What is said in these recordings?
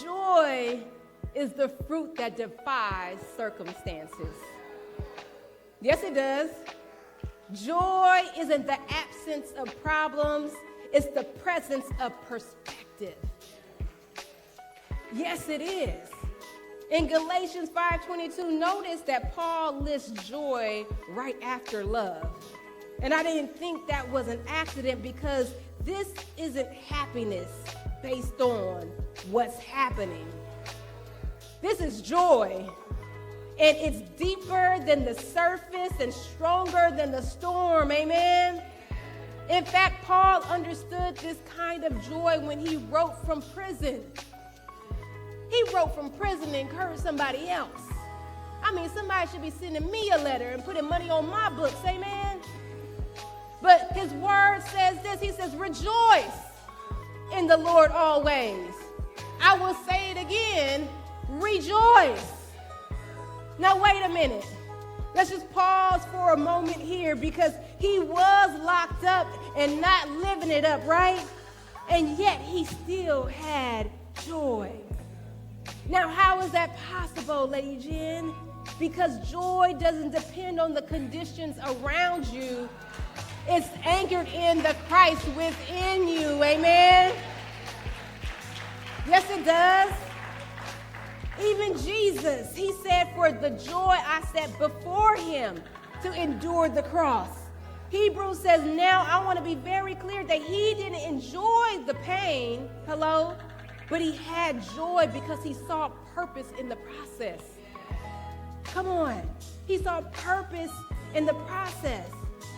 Joy is the fruit that defies circumstances. Yes, it does. Joy isn't the absence of problems, it's the presence of perspective. Yes, it is. In Galatians 5:22, notice that Paul lists joy right after love. And I didn't think that was an accident, because this isn't happiness based on what's happening. This is joy, and it's deeper than the surface and stronger than the storm, amen? In fact, Paul understood this kind of joy when he wrote from prison. He wrote from prison to encourage somebody else. I mean, somebody should be sending me a letter and putting money on my books, amen? But his word says this, he says, rejoice in the Lord always. I will say it again, rejoice. Now, wait a minute. Let's just pause for a moment here, because he was locked up and not living it up, right? And yet he still had joy. Now, how is that possible, Lady Jen? Because joy doesn't depend on the conditions around you. It's anchored in the Christ within you, amen? Yes, it does. Even Jesus, he said, for the joy I set before him to endure the cross. Hebrews says, now I want to be very clear that he didn't enjoy the pain, hello, but he had joy because he saw purpose in the process. Come on. He saw purpose in the process.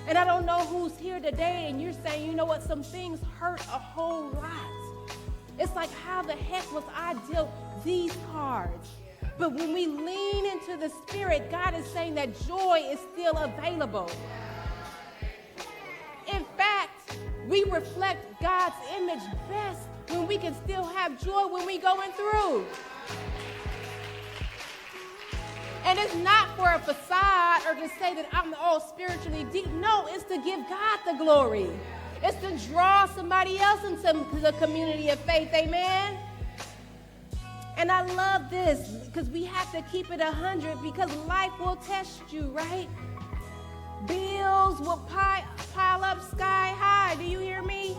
And I don't know who's here today and you're saying, you know what, some things hurt a whole lot. It's like, how the heck was I dealt these cards? But when we lean into the Spirit, God is saying that joy is still available. In fact, we reflect God's image best when we can still have joy when we're going through. And it's not for a facade or to say that I'm all spiritually deep. No, it's to give God the glory. It's to draw somebody else into the community of faith, amen? And I love this, because we have to keep it 100, because life will test you, right? Bills will pile up sky high. Do you hear me?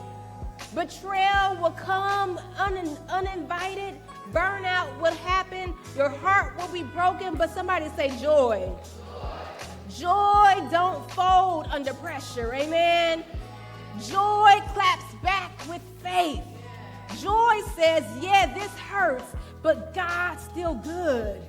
Betrayal will come uninvited. Burnout will happen. Your heart will be broken. But somebody say joy. Joy don't fold under pressure. Amen. Joy claps back with faith. Joy says, yeah, this hurts, but God's still good.